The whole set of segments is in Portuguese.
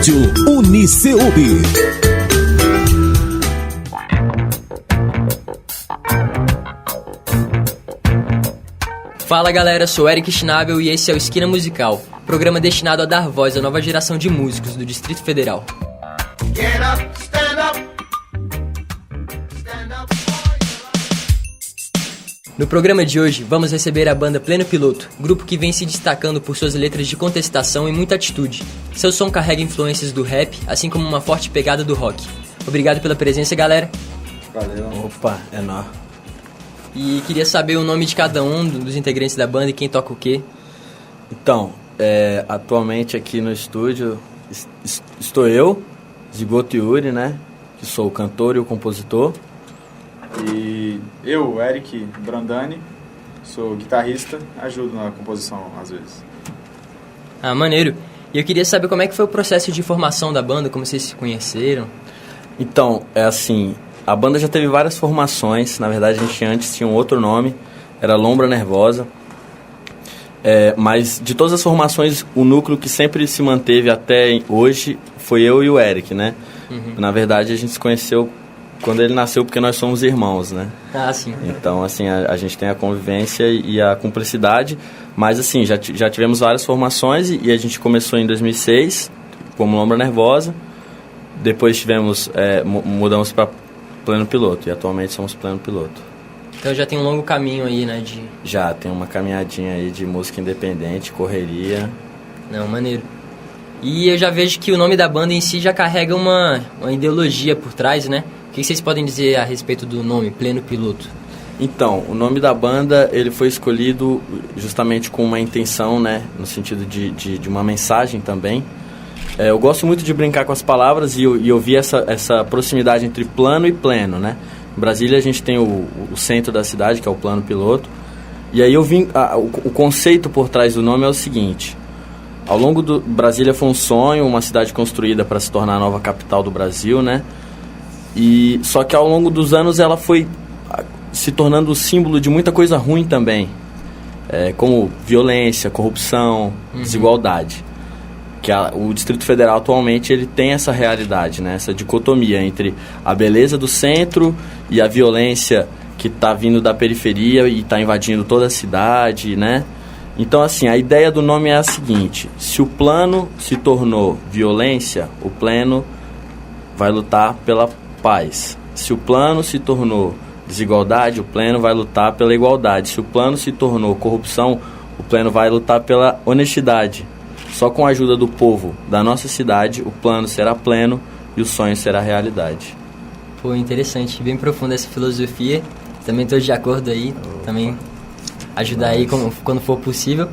Rádio Uniceup. Fala galera, sou Eric Schnabel e esse é o Esquina Musical, programa destinado a dar voz à nova geração de músicos do Distrito Federal. Get up, stand up. Stand up. No programa de hoje, vamos receber a banda Pleno Piloto, grupo que vem se destacando por suas letras de contestação e muita atitude. Seu som carrega influências do rap, assim como uma forte pegada do rock. Obrigado pela presença, galera. Valeu. Opa, é nóis. E queria saber o nome de cada um dos integrantes da banda e quem toca o quê. Então, atualmente aqui no estúdio estou eu, Zigoto Yuri, né? Que sou o cantor e o compositor. E eu, Eric Brandani, sou guitarrista, ajudo na composição às vezes. Ah, maneiro. E eu queria saber como é que foi o processo de formação da banda, como vocês se conheceram. Então, é assim, a banda já teve várias formações. Na verdade, a gente antes tinha um outro nome, era Lombra Nervosa. Mas de todas as formações, o núcleo que sempre se manteve até hoje foi eu e o Eric, né? Uhum. Na verdade, a gente se conheceu quando ele nasceu, porque nós somos irmãos, né? Ah, sim. Então, assim, a gente tem a convivência e a cumplicidade, mas, assim, já tivemos várias formações e a gente começou em 2006, como Lombra Nervosa, depois mudamos para Pleno Piloto, e atualmente somos Pleno Piloto. Então já tem um longo caminho aí, né, Já, tem uma caminhadinha aí de música independente, correria. Não, maneiro. E eu já vejo que o nome da banda em si já carrega uma ideologia por trás, né? O que vocês podem dizer a respeito do nome, Pleno Piloto? Então, o nome da banda, ele foi escolhido justamente com uma intenção, né? No sentido de uma mensagem também. Eu gosto muito de brincar com as palavras e eu vi essa proximidade entre plano e pleno, né? Em Brasília a gente tem o centro da cidade, que é o Plano Piloto. E aí o conceito por trás do nome é o seguinte: ao longo do Brasília foi um sonho, uma cidade construída para se tornar a nova capital do Brasil, né? E só que ao longo dos anos ela foi se tornando o símbolo de muita coisa ruim também, como violência, corrupção, desigualdade. Que o Distrito Federal atualmente ele tem essa realidade, né? Essa dicotomia entre a beleza do centro e a violência que está vindo da periferia e está invadindo toda a cidade, né? Então, assim, a ideia do nome é a seguinte: se o plano se tornou violência, o pleno vai lutar pela paz. Se o plano se tornou desigualdade, o pleno vai lutar pela igualdade. Se o plano se tornou corrupção, o pleno vai lutar pela honestidade. Só com a ajuda do povo da nossa cidade, o plano será pleno e o sonho será realidade. Pô, interessante, bem profunda essa filosofia. Também estou de acordo aí, também ajudar aí quando for possível.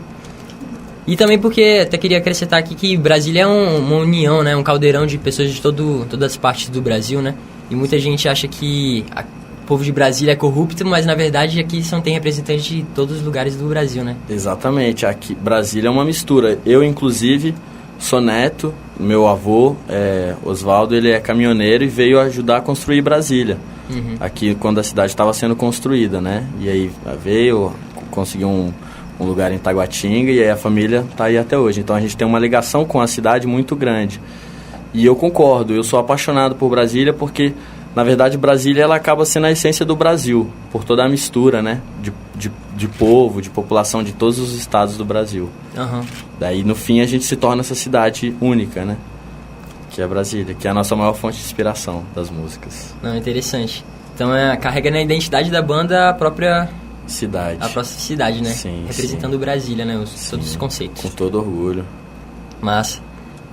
E também porque até queria acrescentar aqui que Brasília é uma união, né? Um caldeirão de pessoas de todas as partes do Brasil, né? E muita gente acha que o povo de Brasília é corrupto, mas na verdade aqui tem representantes de todos os lugares do Brasil, né? Exatamente, aqui Brasília é uma mistura. Eu, inclusive, sou neto, meu avô, Oswaldo, ele é caminhoneiro e veio ajudar a construir Brasília. Uhum. Aqui, quando a cidade estava sendo construída, né? E aí veio, conseguiu um lugar em Taguatinga e aí a família está aí até hoje. Então a gente tem uma ligação com a cidade muito grande. E eu concordo, eu sou apaixonado por Brasília porque, na verdade, Brasília ela acaba sendo a essência do Brasil, por toda a mistura, né? De povo, de população de todos os estados do Brasil. Uhum. Daí, no fim, a gente se torna essa cidade única, né? Que é Brasília, que é a nossa maior fonte de inspiração das músicas. Não, interessante. Então, carrega na identidade da banda a própria cidade. A própria cidade, né? Sim, representando Brasília, né? Todos os conceitos. Com todo orgulho. Massa.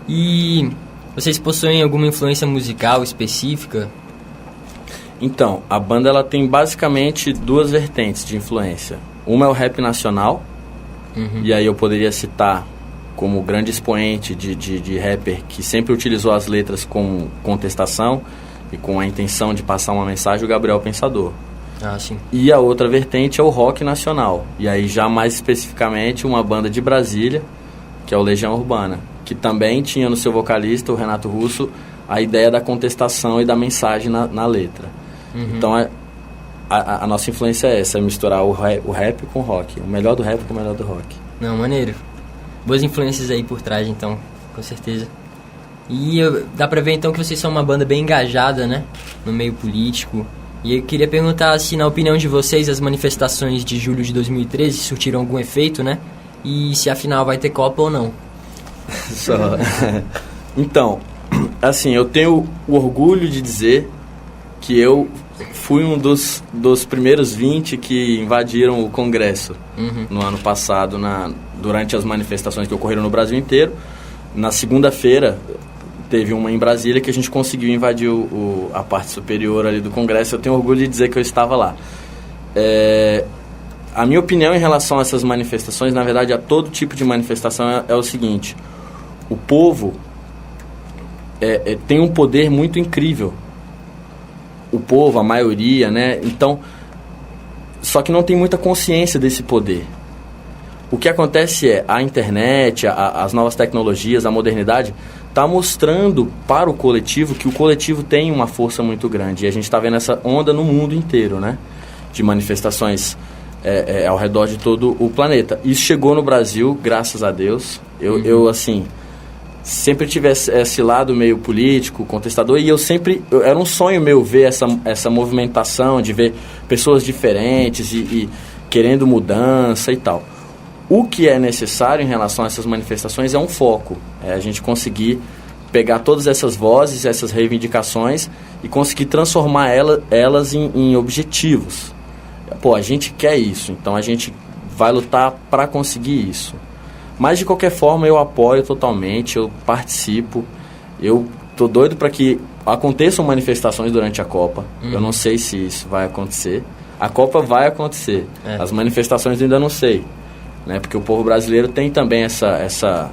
E vocês possuem alguma influência musical específica? Então, a banda ela tem basicamente duas vertentes de influência. Uma é o rap nacional, e aí eu poderia citar como grande expoente de rapper que sempre utilizou as letras com contestação e com a intenção de passar uma mensagem, o Gabriel Pensador. Ah, sim. E a outra vertente é o rock nacional, e aí já mais especificamente uma banda de Brasília, que é o Legião Urbana, que também tinha no seu vocalista, o Renato Russo, a ideia da contestação e da mensagem na letra. Então a nossa influência é essa, é misturar o rap com o rock, o melhor do rap com o melhor do rock. Não, maneiro. Boas influências aí por trás, então, com certeza. E dá pra ver então que vocês são uma banda bem engajada, né? No meio político. E eu queria perguntar se, na opinião de vocês, as manifestações de julho de 2013 surtiram algum efeito, né? E se afinal vai ter Copa ou não. Então, assim, eu tenho o orgulho de dizer que eu fui um dos primeiros 20 que invadiram o Congresso no ano passado, durante as manifestações que ocorreram no Brasil inteiro. Na segunda-feira, teve uma em Brasília que a gente conseguiu invadir a parte superior ali do Congresso. Eu tenho orgulho de dizer que eu estava lá. A minha opinião em relação a essas manifestações, na verdade, a todo tipo de manifestação, é o seguinte: o povo tem um poder muito incrível. O povo, a maioria, né? Então, só que não tem muita consciência desse poder. O que acontece a internet, as novas tecnologias, a modernidade, está mostrando para o coletivo que o coletivo tem uma força muito grande. E a gente está vendo essa onda no mundo inteiro, né? De manifestações ao redor de todo o planeta. Isso chegou no Brasil, graças a Deus. Eu assim, sempre tive esse lado meio político, contestador, e era um sonho meu ver essa movimentação, de ver pessoas diferentes e querendo mudança e tal. O que é necessário em relação a essas manifestações é um foco. A gente conseguir pegar todas essas vozes, essas reivindicações e conseguir transformar elas em objetivos. Pô, a gente quer isso, então a gente vai lutar para conseguir isso. Mas, de qualquer forma, eu apoio totalmente, eu participo. Eu tô doido para que aconteçam manifestações durante a Copa. Eu não sei se isso vai acontecer. A Copa vai acontecer. As manifestações eu ainda não sei. Né? Porque o povo brasileiro tem também essa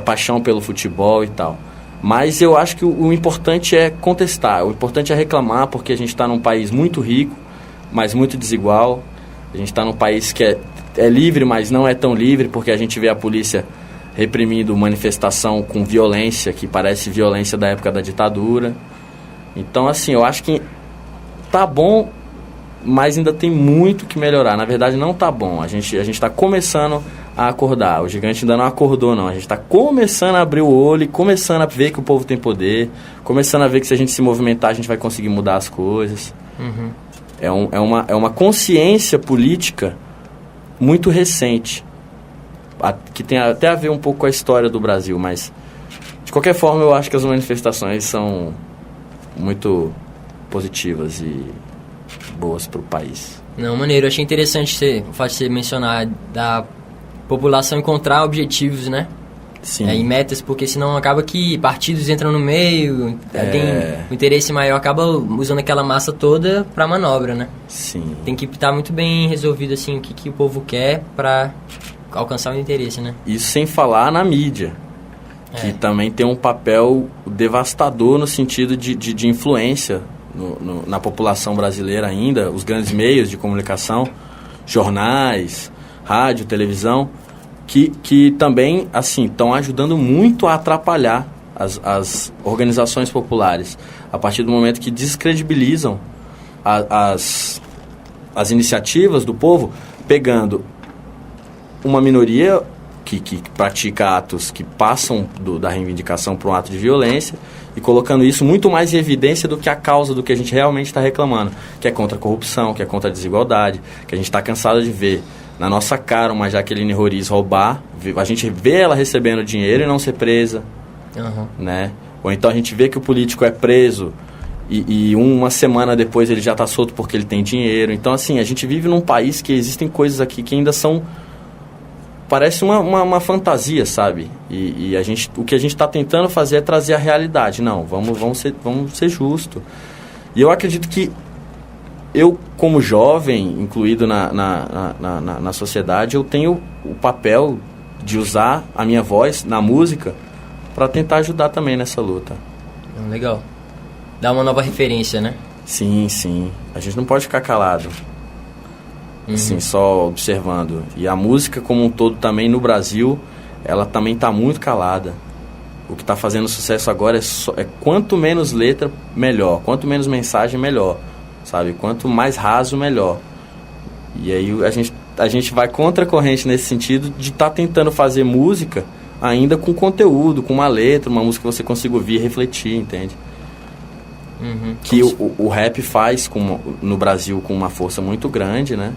paixão pelo futebol e tal. Mas eu acho que o importante é contestar, o importante é reclamar, porque a gente está num país muito rico, mas muito desigual. A gente está num país que é livre, mas não é tão livre, porque a gente vê a polícia reprimindo manifestação com violência, que parece violência da época da ditadura. Então, assim, eu acho que tá bom, mas ainda tem muito que melhorar. Na verdade, não tá bom. A gente está começando a acordar. O gigante ainda não acordou, não. A gente está começando a abrir o olho e começando a ver que o povo tem poder, começando a ver que se a gente se movimentar, a gente vai conseguir mudar as coisas. É uma consciência política muito recente, que tem até a ver um pouco com a história do Brasil, mas de qualquer forma eu acho que as manifestações são muito positivas e boas para o país. Não, maneiro, eu achei interessante o fato de você mencionar da população encontrar objetivos, né? Sim. Em metas, porque senão acaba que partidos entram no meio, tem o interesse maior, acaba usando aquela massa toda para manobra, né? Sim. Tem que estar muito bem resolvido assim o que o povo quer para alcançar o interesse, né? Isso sem falar na mídia, que também tem um papel devastador no sentido de influência na população brasileira ainda, os grandes meios de comunicação, jornais, rádio, televisão, que também, assim, estão ajudando muito a atrapalhar as organizações populares, a partir do momento que descredibilizam as iniciativas do povo, pegando uma minoria que pratica atos que passam da reivindicação para um ato de violência e colocando isso muito mais em evidência do que a causa do que a gente realmente está reclamando, que é contra a corrupção, que é contra a desigualdade, que a gente está cansado de ver na nossa cara uma Jaqueline Roriz roubar, a gente vê ela recebendo dinheiro e não ser presa, né? Ou então a gente vê que o político é preso e uma semana depois ele já está solto porque ele tem dinheiro. Então, assim, a gente vive num país que existem coisas aqui que ainda são... Parece uma fantasia, sabe? E o que a gente está tentando fazer é trazer a realidade. Não, vamos ser justos. E eu acredito que eu, como jovem, incluído na sociedade, eu tenho o papel de usar a minha voz na música para tentar ajudar também nessa luta. Legal. Dá uma nova referência, né? Sim, sim. A gente não pode ficar calado. Assim, só observando. E a música como um todo também no Brasil, ela também está muito calada. O que está fazendo sucesso agora é quanto menos letra, melhor. Quanto menos mensagem, melhor. Sabe? Quanto mais raso, melhor. E aí a gente vai contra a corrente nesse sentido de estar tentando fazer música ainda com conteúdo, com uma letra, uma música que você consiga ouvir e refletir, entende? Que o rap faz no Brasil com uma força muito grande, né?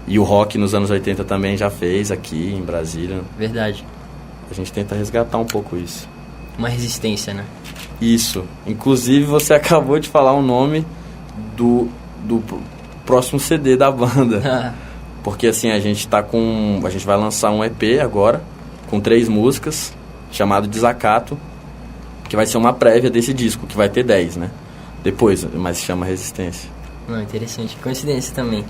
E o rock nos anos 80 também já fez aqui em Brasília. Verdade. A gente tenta resgatar um pouco isso. Uma resistência, né? Isso. Inclusive, você acabou de falar o nome do próximo CD da banda. Porque, assim, a gente vai lançar um EP agora, com 3 músicas, chamado Desacato, que vai ser uma prévia desse disco, que vai ter 10, né? Depois, mas se chama Resistência. Não, interessante. Coincidência também.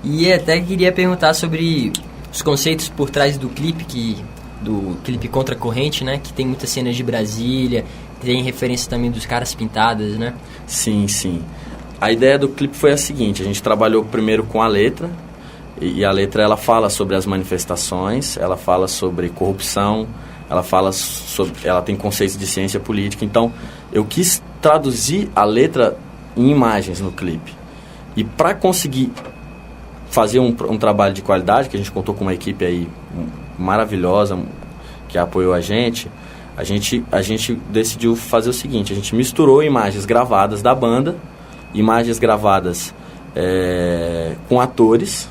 E até queria perguntar sobre os conceitos por trás do clipe, do clipe Contra a Corrente, né? Que tem muitas cenas de Brasília, tem referência também dos caras pintadas, né? Sim, sim. A ideia do clipe foi a seguinte: a gente trabalhou primeiro com a letra, e a letra ela fala sobre as manifestações, ela fala sobre corrupção, ela tem conceitos de ciência política. Então, eu quis traduzir a letra em imagens no clipe. E para conseguir fazer um trabalho de qualidade, que a gente contou com uma equipe aí maravilhosa que apoiou a gente decidiu fazer o seguinte: a gente misturou imagens gravadas da banda, imagens gravadas com atores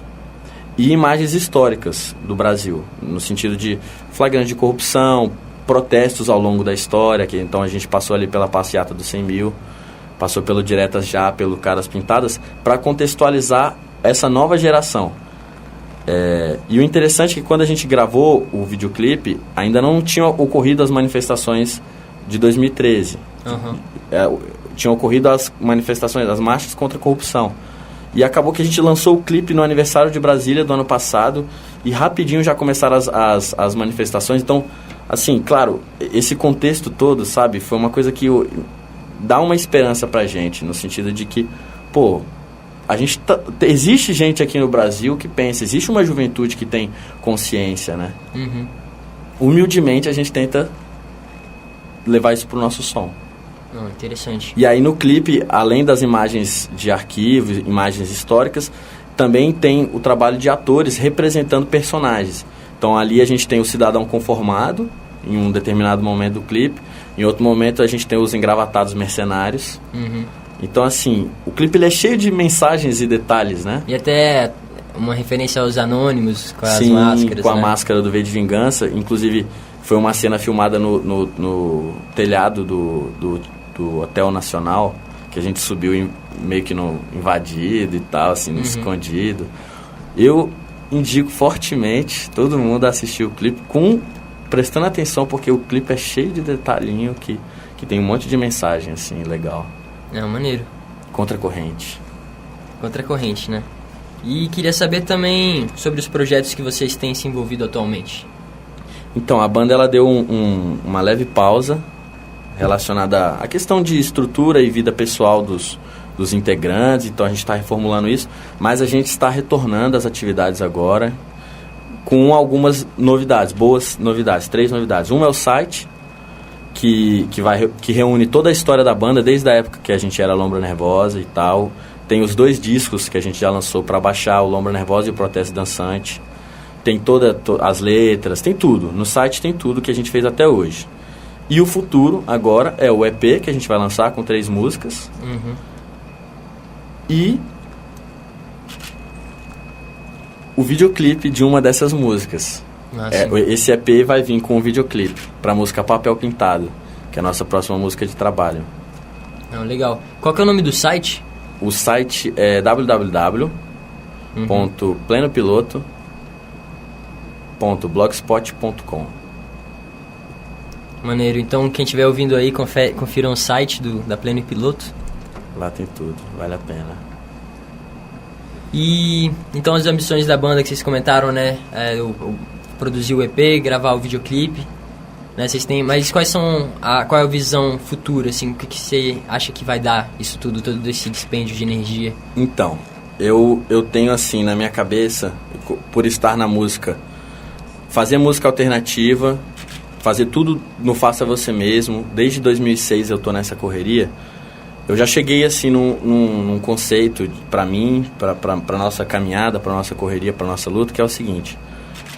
e imagens históricas do Brasil, no sentido de flagrante de corrupção, protestos ao longo da história, então a gente passou ali pela passeata dos 100 mil, passou pelo Diretas Já, pelo Caras Pintadas, para contextualizar essa nova geração. E o interessante é que quando a gente gravou o videoclipe, ainda não tinham ocorrido as manifestações de 2013. Tinham ocorrido as manifestações, as marchas contra a corrupção. E acabou que a gente lançou o clipe no aniversário de Brasília do ano passado, e rapidinho já começaram as manifestações. Então, assim, claro, esse contexto todo, sabe, foi uma coisa que dá uma esperança pra gente, no sentido de que, pô, existe gente aqui no Brasil que pensa, existe uma juventude que tem consciência, né? Humildemente a gente tenta levar isso pro nosso som. Interessante. E aí no clipe, além das imagens de arquivo, imagens históricas, também tem o trabalho de atores representando personagens. Então ali a gente tem o cidadão conformado, em um determinado momento do clipe. Em outro momento a gente tem os engravatados mercenários. Então, assim, o clipe ele é cheio de mensagens e detalhes, né? E até uma referência aos Anônimos, com as Sim, máscaras, com a né? máscara do V de Vingança. Inclusive, foi uma cena filmada no telhado do Hotel Nacional, que a gente subiu meio que invadido e tal, assim, escondido. Eu indico fortemente todo mundo a assistir o clipe prestando atenção, porque o clipe é cheio de detalhinho que tem um monte de mensagem, assim, legal. Maneiro. Contra a corrente. Contra a corrente, né? E queria saber também sobre os projetos que vocês têm se envolvido atualmente. Então, a banda ela deu uma leve pausa relacionada à questão de estrutura e vida pessoal dos integrantes. Então, a gente está reformulando isso, mas a gente está retornando às atividades agora com algumas novidades, boas novidades, 3 novidades. Uma é o site, que reúne toda a história da banda, desde a época que a gente era Lombra Nervosa e tal. Tem os 2 discos que a gente já lançou para baixar, o Lombra Nervosa e o Protesto Dançante. Tem as letras, tem tudo. No site tem tudo que a gente fez até hoje. E o futuro, agora, é o EP que a gente vai lançar com 3 músicas. E o videoclipe de uma dessas músicas. Esse EP vai vir com um videoclipe para a música Papel Pintado, que é a nossa próxima música de trabalho. Legal. Qual que é o nome do site? O site é www.plenopiloto.blogspot.com. Maneiro. Então, quem estiver ouvindo aí, confira o site da Pleno Piloto. Lá tem tudo, vale a pena. E então as ambições da banda que vocês comentaram, né? Produzir o EP, gravar o videoclipe, né? Vocês têm, mas qual é a visão futura, assim? O que você acha que vai dar isso tudo, todo esse dispêndio de energia? Então, eu tenho assim na minha cabeça, por estar na música, fazer música alternativa, fazer tudo no Faça Você Mesmo. Desde 2006 eu tô nessa correria. Eu já cheguei assim num conceito para mim, para nossa caminhada, para nossa correria, para nossa luta, que é o seguinte: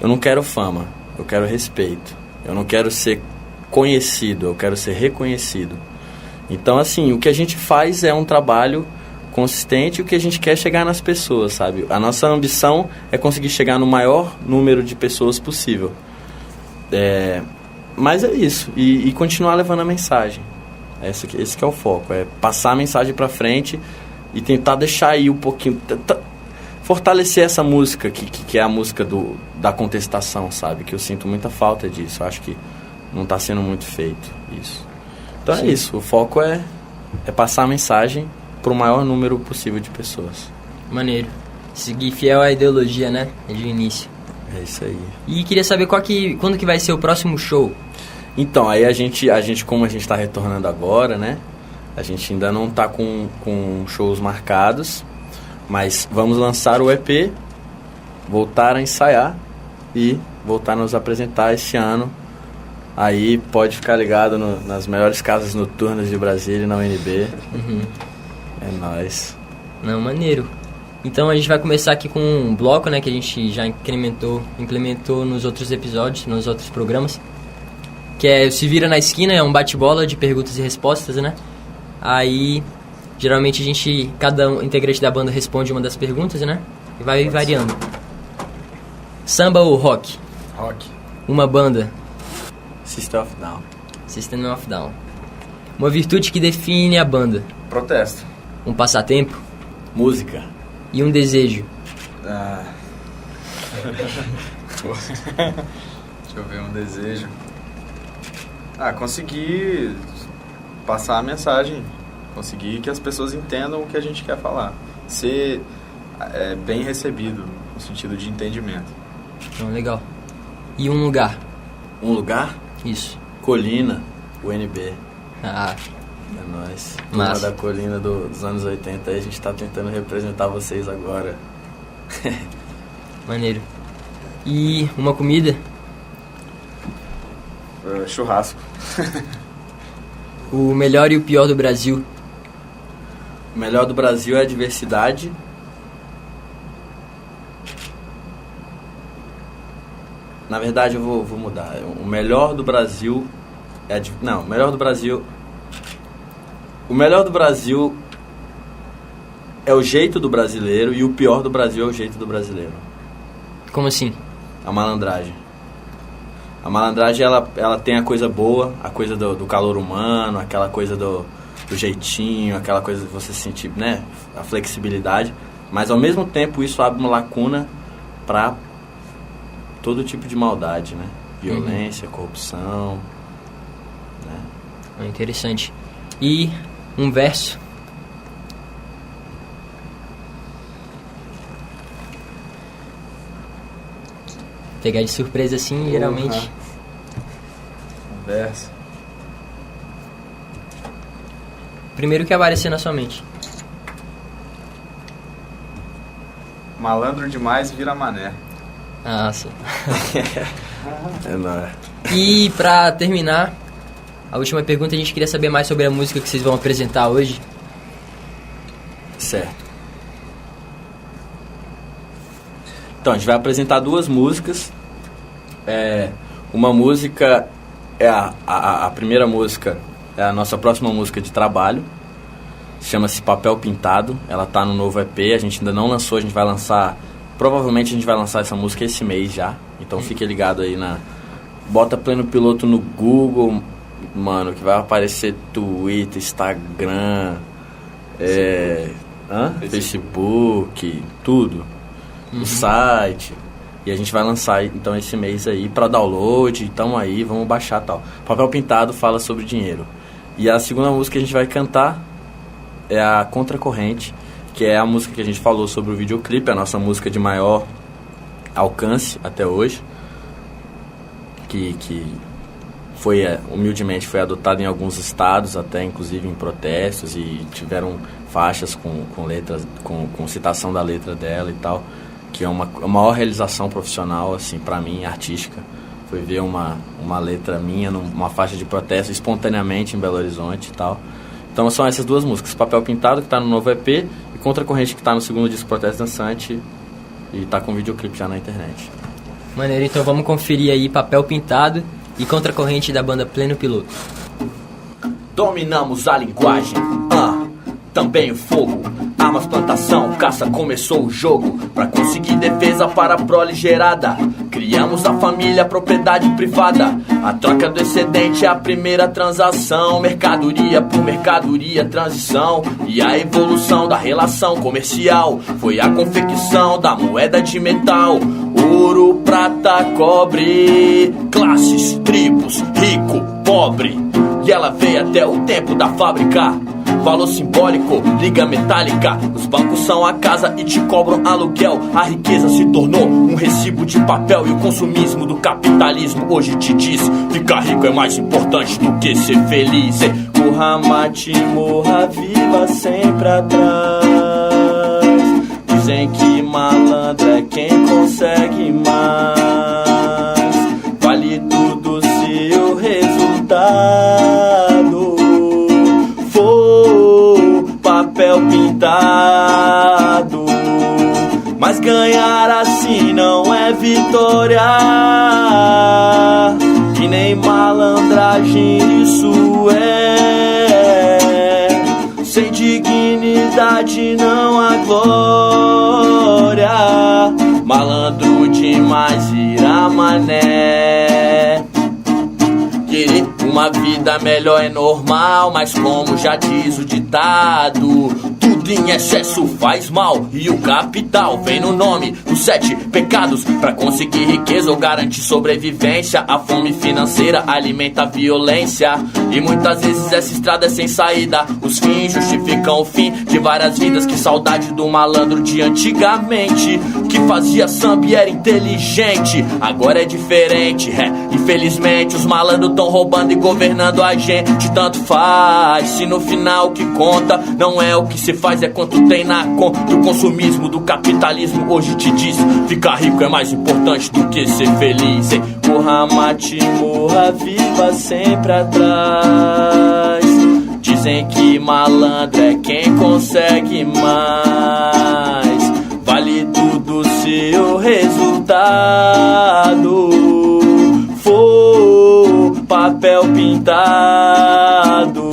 eu não quero fama, eu quero respeito. Eu não quero ser conhecido, eu quero ser reconhecido. Então, assim, o que a gente faz é um trabalho consistente e o que a gente quer é chegar nas pessoas, sabe? A nossa ambição é conseguir chegar no maior número de pessoas possível. Mas é isso. E continuar levando a mensagem. Esse que é o foco. É passar a mensagem pra frente e tentar deixar aí um pouquinho... fortalecer essa música, que é a música da contestação, sabe? Que eu sinto muita falta disso. Eu acho que não está sendo muito feito isso. Então Sim. É isso. O foco é passar a mensagem para o maior número possível de pessoas. Maneiro. Seguir fiel à ideologia, né? De início. É isso aí. E queria saber quando que vai ser o próximo show? Então, aí a gente como a gente está retornando agora, né? A gente ainda não está com shows marcados, mas vamos lançar o EP, voltar a ensaiar e voltar a nos apresentar esse ano. Aí pode ficar ligado nas melhores casas noturnas de Brasília e na UNB. Uhum. É nóis. Não, maneiro. Então a gente vai começar aqui com um bloco, né, que a gente já implementou nos outros episódios, nos outros programas, que é o Se Vira na Esquina, é um bate-bola de perguntas e respostas, né? Aí, geralmente cada integrante da banda responde uma das perguntas, né? E vai variando. Samba ou rock? Rock. Uma banda? System of Down. System of Down. Uma virtude que define a banda? Protesto. Um passatempo? Música. E um desejo? Deixa eu ver, um desejo. Conseguir passar a mensagem. Conseguir que as pessoas entendam o que a gente quer falar. Ser bem recebido, no sentido de entendimento. Então, legal. E um lugar? Um lugar? Isso. Colina, UNB. É nóis. Uma da Colina dos anos 80, aí a gente tá tentando representar vocês agora. Maneiro. E uma comida? Churrasco. O melhor e o pior do Brasil? O melhor do Brasil é a diversidade. Na verdade, eu vou mudar. O melhor do Brasil é... Não, o melhor do Brasil... O melhor do Brasil é o jeito do brasileiro e o pior do Brasil é o jeito do brasileiro. Como assim? A malandragem. A malandragem, ela tem a coisa boa, a coisa do calor humano, aquela coisa do jeitinho, aquela coisa de você sentir, né, a flexibilidade. Mas, ao mesmo tempo, isso abre uma lacuna para todo tipo de maldade, né? Violência, corrupção, né? Interessante. E um verso? Pegar de surpresa assim, geralmente. Um verso. Primeiro que aparecer na sua mente. Malandro demais vira mané. Sim. É nóis. E pra terminar, a última pergunta, a gente queria saber mais sobre a música que vocês vão apresentar hoje. Certo. Então, a gente vai apresentar duas músicas. Uma música é a primeira música, é a nossa próxima música de trabalho. Chama-se Papel Pintado. Ela tá no novo EP, a gente ainda não lançou, a gente vai lançar... Provavelmente a gente vai lançar essa música esse mês já. Então fique ligado aí Bota Pleno Piloto no Google, mano, que vai aparecer Twitter, Instagram, Facebook, tudo. O site. E a gente vai lançar então esse mês aí pra download. Então aí, vamos baixar e tal. Papel Pintado fala sobre dinheiro. E a segunda música que a gente vai cantar é a Contracorrente, que é a música que a gente falou sobre o videoclipe, a nossa música de maior alcance até hoje, que foi, humildemente, foi adotada em alguns estados, até inclusive em protestos, e tiveram faixas com letras, com citação da letra dela e tal, que é a maior realização profissional, assim, pra mim, artística. Foi ver uma letra minha numa faixa de protesto espontaneamente em Belo Horizonte e tal. Então são essas duas músicas, Papel Pintado, que tá no novo EP, e Contracorrente, que tá no segundo disco Protesto Dançante, e tá com videoclipe já na internet. Maneiro, então vamos conferir aí Papel Pintado e Contracorrente da banda Pleno Piloto. Dominamos a linguagem, também o fogo. Armas, plantação, caça, começou o jogo. Pra conseguir defesa para a prole gerada, criamos a família, propriedade privada. A troca do excedente é a primeira transação. Mercadoria por mercadoria, transição. E a evolução da relação comercial foi a confecção da moeda de metal. Ouro, prata, cobre, classes, tribos, rico, pobre. E ela veio até o tempo da fábrica. Valor simbólico, liga metálica. Os bancos são a casa e te cobram aluguel. A riqueza se tornou um recibo de papel. E o consumismo do capitalismo hoje te diz: ficar rico é mais importante do que ser feliz. Corra, mate, morra, viva sempre atrás. Dizem que malandro é quem consegue mais. Vale tudo se o resultado papel pintado. Mas ganhar assim não é vitória, e nem malandragem isso é. Sem dignidade não há glória. Malandro demais vira mané. Querer uma vida melhor é normal, mas como já diz o ditado, tudo em excesso faz mal. E o capital vem no nome dos 7 pecados. Pra conseguir riqueza ou garantir sobrevivência, a fome financeira alimenta a violência. E muitas vezes essa estrada é sem saída. Os fins justificam o fim de várias vidas. Que saudade do malandro de antigamente, que fazia samba e era inteligente. Agora é diferente, infelizmente os malandros tão roubando e governando a gente. Tanto faz, se no final o que conta não é o que se faz, é quanto tem na conta. O consumismo do capitalismo hoje te diz: ficar rico é mais importante do que ser feliz. Corra, mate, morra, viva sempre atrás. Dizem que malandro é quem consegue mais. Vale tudo se o resultado for papel pintado.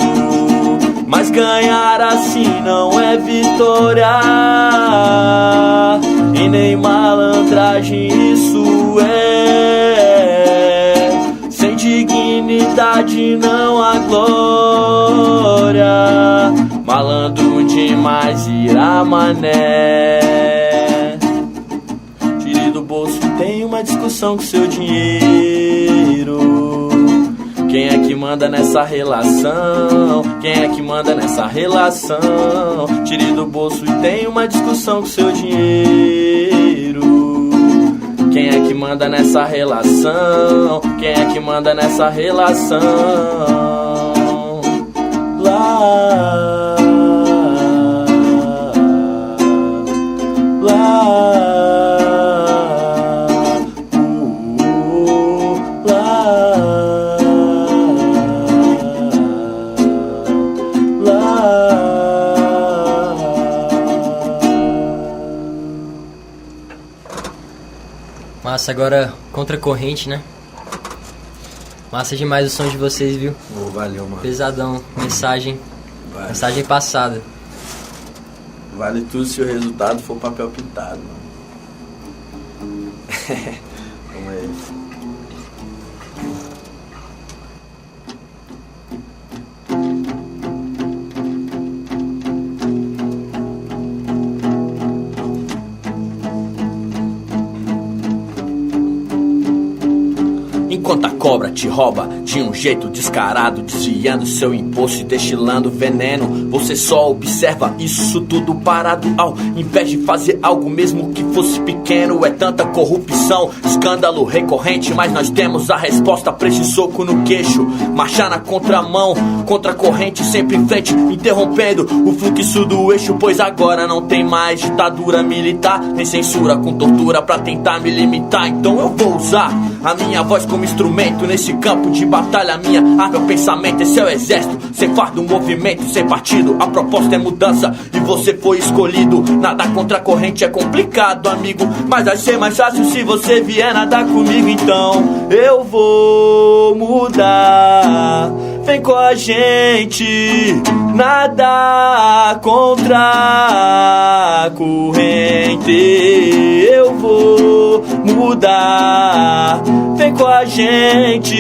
Mas ganhar assim não é vitória, e nem malandragem isso é. Sem dignidade não há glória. Malandro demais irá mané. Tire do bolso, tem uma discussão com seu dinheiro. Quem é que manda nessa relação? Quem é que manda nessa relação? Tire do bolso e tem uma discussão com seu dinheiro. Quem é que manda nessa relação? Quem é que manda nessa relação? Lá, lá. Massa, agora Contracorrente, né? Massa demais o som de vocês, viu? Oh, valeu, mano. Pesadão, mensagem passada. Vale tudo se o resultado for papel pintado, mano. Vamos aí. Enquanto a cobra te rouba de um jeito descarado, desviando seu imposto e destilando veneno, você só observa isso tudo parado, ao invés de fazer algo mesmo que fosse pequeno. É tanta corrupção, escândalo recorrente, mas nós temos a resposta pra esse soco no queixo. Marchar na contramão, contra a corrente, sempre em frente, interrompendo o fluxo do eixo. Pois agora não tem mais ditadura militar, nem censura com tortura pra tentar me limitar. Então eu vou usar a minha voz como instrumento nesse campo de batalha. Minha arma é o pensamento, esse é o exército, sem fardo, movimento, sem partido. A proposta é mudança e você foi escolhido. Nada contra a corrente é complicado, amigo, mas vai ser mais fácil se você vier nadar comigo. Então eu vou mudar, vem com a gente, nada contra a corrente. Eu vou mudar, vem com a gente,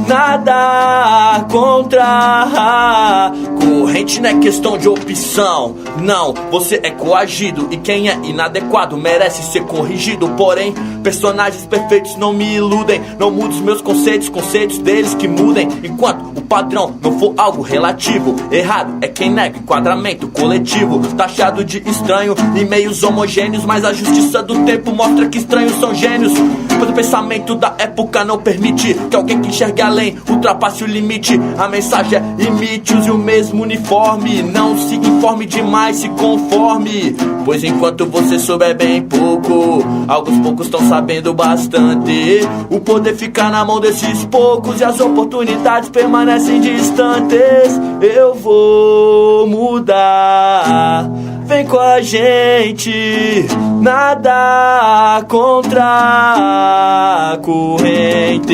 nada contra a corrente. Não é questão de opção, não, você é coagido, e quem é inadequado merece ser corrigido. Porém, personagens perfeitos não me iludem, não mudo os meus conceitos, conceitos deles que mudem. Enquanto o padrão não for algo relativo, errado é quem nega enquadramento coletivo. Taxado de estranho em meios homogêneos, mas a justiça do tempo mostra que estranhos são gênios. Pois o pensamento da época não permite que alguém que enxergue além ultrapasse o limite. A mensagem é: imite, use o mesmo uniforme, não se informe demais, se conforme. Pois enquanto você souber bem pouco, alguns poucos estão sabendo bastante. O poder fica na mão desses poucos e as oportunidades permanecem distantes. Eu vou mudar, vem com a gente, nada contra a corrente.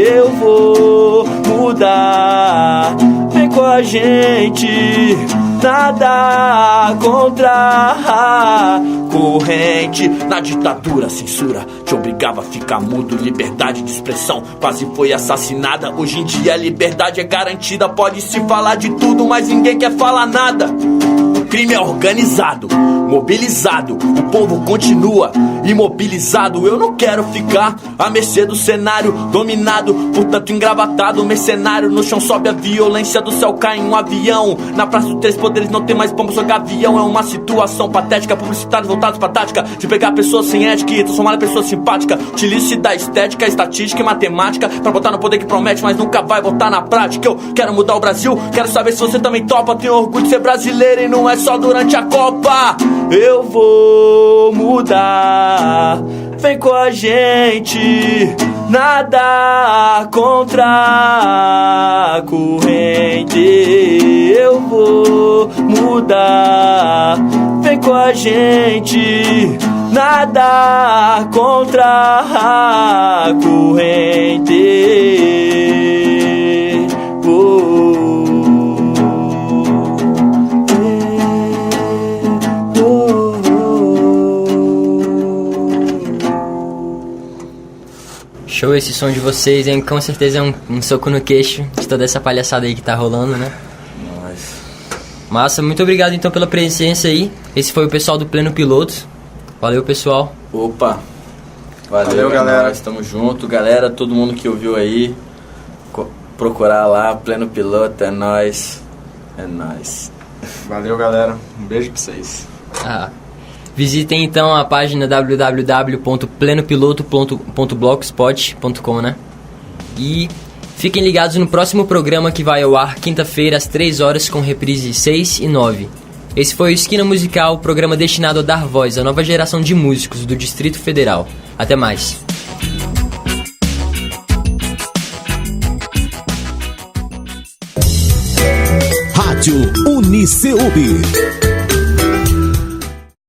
Eu vou mudar, vem com a gente, nada contra a corrente. Na ditadura, a censura te obrigava a ficar mudo. Liberdade de expressão quase foi assassinada. Hoje em dia a liberdade é garantida. Pode se falar de tudo, mas ninguém quer falar nada. O crime é organizado, mobilizado, o povo continua imobilizado. Eu não quero ficar à mercê do cenário dominado por tanto engravatado mercenário. No chão sobe a violência, do céu cai um avião. Na praça dos três poderes não tem mais pombo, só gavião. É uma situação patética, publicitários voltados pra tática de pegar pessoas sem ética e transformar em pessoa simpática. Utilize da estética, estatística e matemática pra botar no poder que promete, mas nunca vai botar na prática. Eu quero mudar o Brasil, quero saber se você também topa. Tenho orgulho de ser brasileiro e não é só durante a Copa. Eu vou mudar, vem com a gente, nada contra a corrente. Eu vou mudar, vem com a gente, nada contra a corrente. Show esse som de vocês, hein? Com certeza é um soco no queixo de toda essa palhaçada aí que tá rolando, né? Massa, muito obrigado então pela presença aí. Esse foi o pessoal do Pleno Piloto. Valeu, pessoal. Opa, valeu galera. Nós estamos junto, galera, todo mundo que ouviu aí, procurar lá, Pleno Piloto, é nóis. É nóis. Valeu galera, um beijo pra vocês. Visitem então a página www.plenopiloto.blogspot.com, né? E fiquem ligados no próximo programa que vai ao ar quinta-feira às 3 horas com reprise 6 e 9. Esse foi o Esquina Musical, programa destinado a dar voz à nova geração de músicos do Distrito Federal. Até mais. Rádio Uniceup.